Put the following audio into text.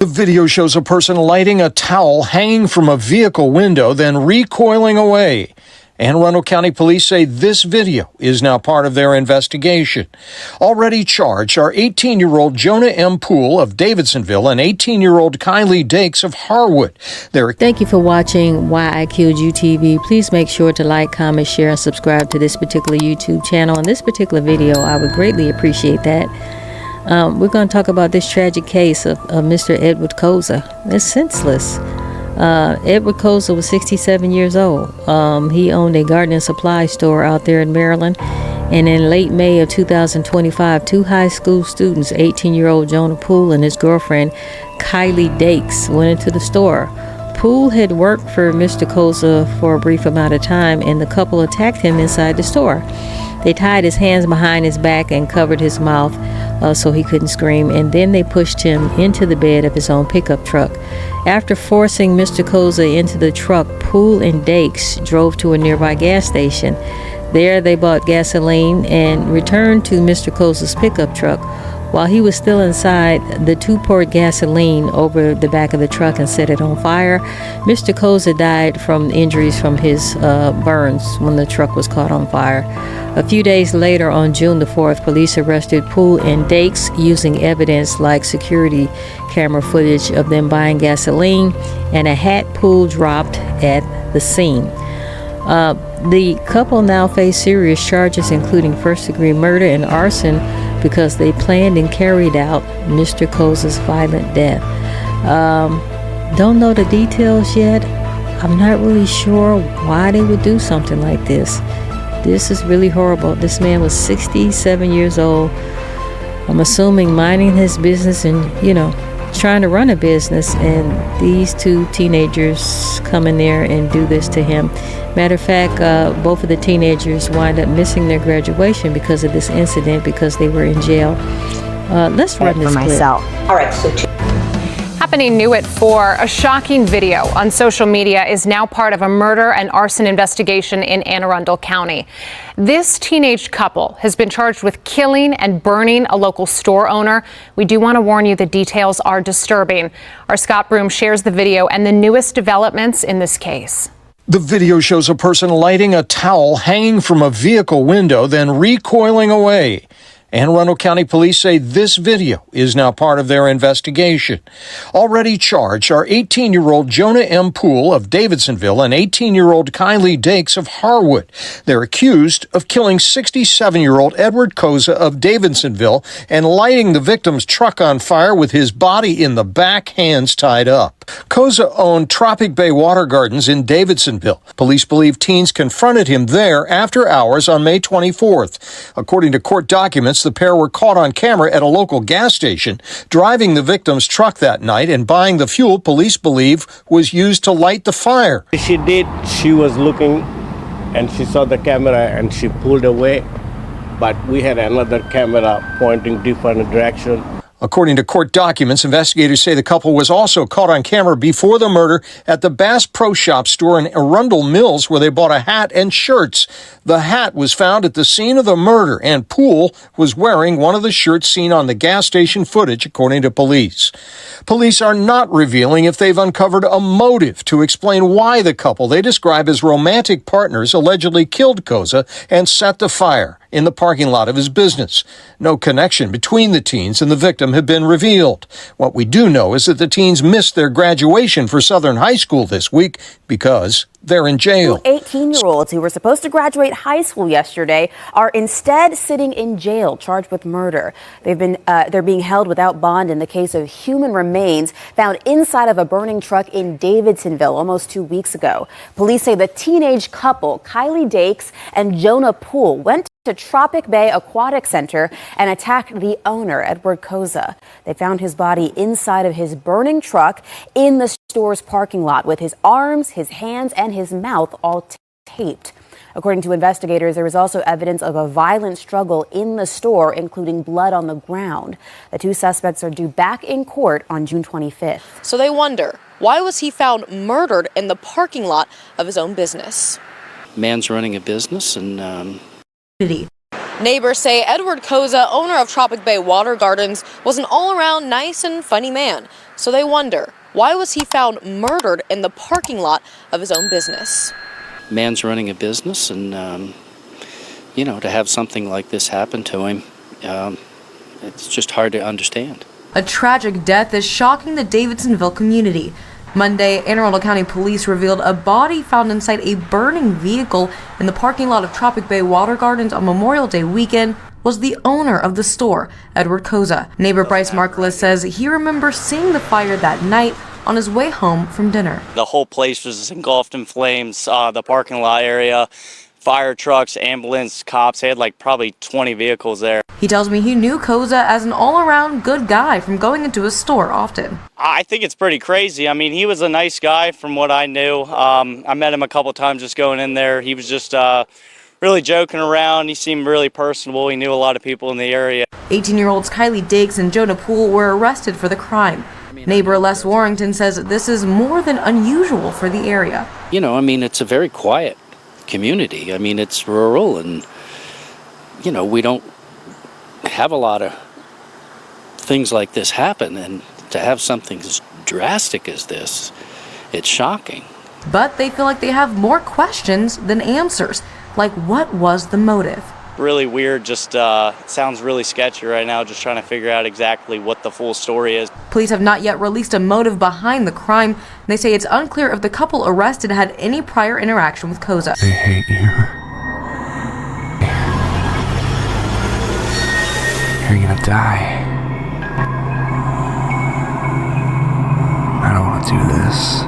The video shows a person lighting a towel hanging from a vehicle window, then recoiling away. And Arundel County Police say this video is now part of their investigation. Already charged are 18-year-old Jonah M. Poole of Davidsonville and 18-year-old Kylee Dakes of Harwood. Thank you for watching Why I Killed You TV. Please make sure to like, comment, share, and subscribe to this particular YouTube channel. And this particular video, I would greatly appreciate that. We're going to talk about this tragic case of Mr. Edward Koza. It's senseless. Edward Koza was 67 years old. He owned a garden and supply store out there in Maryland. And in late May of 2025, two high school students, 18-year-old Jonah Poole and his girlfriend, Kylee Dakes, went into the store. Poole had worked for Mr. Koza for a brief amount of time, and the couple attacked him inside the store. They tied his hands behind his back and covered his mouth so he couldn't scream, and then they pushed him into the bed of his own pickup truck. After forcing Mr. Koza into the truck, Poole and Dakes drove to a nearby gas station. There they bought gasoline and returned to Mr. Koza's pickup truck. While he was still inside, the two poured gasoline over the back of the truck and set it on fire. Mr. Koza died from injuries from his burns when the truck was caught on fire. A few days later, on June the 4th, police arrested Poole and Dakes using evidence like security camera footage of them buying gasoline and a hat Poole dropped at the scene. The couple now face serious charges, including first-degree murder and arson, because they planned and carried out Mr. Koza's violent death. Don't know the details yet. I'm not really sure why they would do something like this. This is really horrible. This man was 67 years old. I'm assuming minding his business and, trying to run a business, and these two teenagers come in there and do this to him. Matter of fact, both of the teenagers wind up missing their graduation because of this incident, because they were in jail. Let's run this clip. Myself. All right, so Happening new at 4, a shocking video on social media is now part of a murder and arson investigation in Arundel County. This teenage couple has been charged with killing and burning a local store owner. We do want to warn you the details are disturbing. Our Scott Broom shares the video and the newest developments in this case. The video shows a person lighting a towel hanging from a vehicle window, then recoiling away. And Arundel County Police say this video is now part of their investigation. Already charged are 18-year-old Jonah M. Poole of Davidsonville and 18-year-old Kylee Dakes of Harwood. They're accused of killing 67-year-old Edward Koza of Davidsonville and lighting the victim's truck on fire with his body in the back, hands tied up. Koza owned Tropic Bay Water Gardens in Davidsonville. Police believe teens confronted him there after hours on May 24th. According to court documents, the pair were caught on camera at a local gas station, driving the victim's truck that night and buying the fuel police believe was used to light the fire. She was looking and she saw the camera and she pulled away, but we had another camera pointing different direction. According to court documents, investigators say the couple was also caught on camera before the murder at the Bass Pro Shop store in Arundel Mills, where they bought a hat and shirts. The hat was found at the scene of the murder, and Poole was wearing one of the shirts seen on the gas station footage, according to police. Police are not revealing if they've uncovered a motive to explain why the couple they describe as romantic partners allegedly killed Koza and set the fire in the parking lot of his business. No connection between the teens and the victim have been revealed. What we do know is that the teens missed their graduation for Southern High School this week because they're in jail. 18-year-olds who were supposed to graduate high school yesterday are instead sitting in jail, charged with murder. They're being held without bond in the case of human remains found inside of a burning truck in Davidsonville almost 2 weeks ago. Police say the teenage couple, Kylee Dakes and Jonah Poole, went to Tropic Bay Aquatic Center and attacked the owner, Edward Koza. They found his body inside of his burning truck in the store's parking lot with his arms, his hands, and his mouth all taped. According to investigators, there was also evidence of a violent struggle in the store, including blood on the ground. The two suspects are due back in court on June 25th. So they wonder, why was he found murdered in the parking lot of his own business? Man's running a business and Neighbors say Edward Koza, owner of Tropic Bay Water Gardens, was an all-around nice and funny man. So they wonder, why was he found murdered in the parking lot of his own business? Man's running a business, and to have something like this happen to him, it's just hard to understand. A tragic death is shocking the Davidsonville community. Monday, Anne Arundel County Police revealed a body found inside a burning vehicle in the parking lot of Tropic Bay Water Gardens on Memorial Day weekend was the owner of the store, Edward Koza. Neighbor Bryce Marklis says he remembers seeing the fire that night on his way home from dinner. The whole place was engulfed in flames, the parking lot area, fire trucks, ambulance, cops. They had probably 20 vehicles there. He tells me he knew Koza as an all-around good guy from going into his store often. I think it's pretty crazy. I mean, he was a nice guy from what I knew. I met him a couple times just going in there. He was just really joking around. He seemed really personable. He knew a lot of people in the area. 18-year-olds Kylee Dakes and Jonah Poole were arrested for the crime. Neighbor Les Warrington says this is more than unusual for the area. It's a very quiet community. It's rural, and we don't have a lot of things like this happen, and to have something as drastic as this, it's shocking. But they feel like they have more questions than answers, like what was the motive? Really weird, just sounds really sketchy right now, just trying to figure out exactly what the full story is. Police have not yet released a motive behind the crime. They say it's unclear if the couple arrested had any prior interaction with Koza. They hate you. You're gonna die. I don't want to do this.